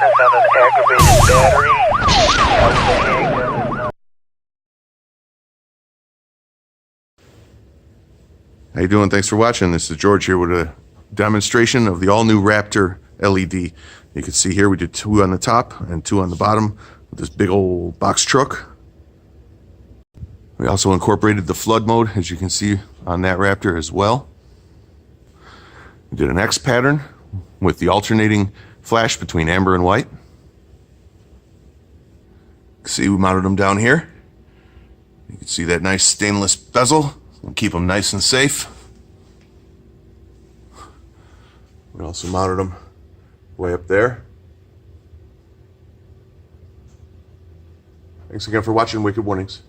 brightness on an aggravated battery. How you doing? Thanks for watching. This is George here with a demonstration of the all-new Raptor LED. You can see here we did 2 on the top and 2 on the bottom with this big old box truck. We also incorporated the flood mode, as you can see on that Raptor as well. We did an X pattern with the alternating flash between amber and white. See, we mounted them down here. You can see that nice stainless bezel and keep them nice and safe. We also mounted them way up there. Thanks again for watching Wicked Warnings.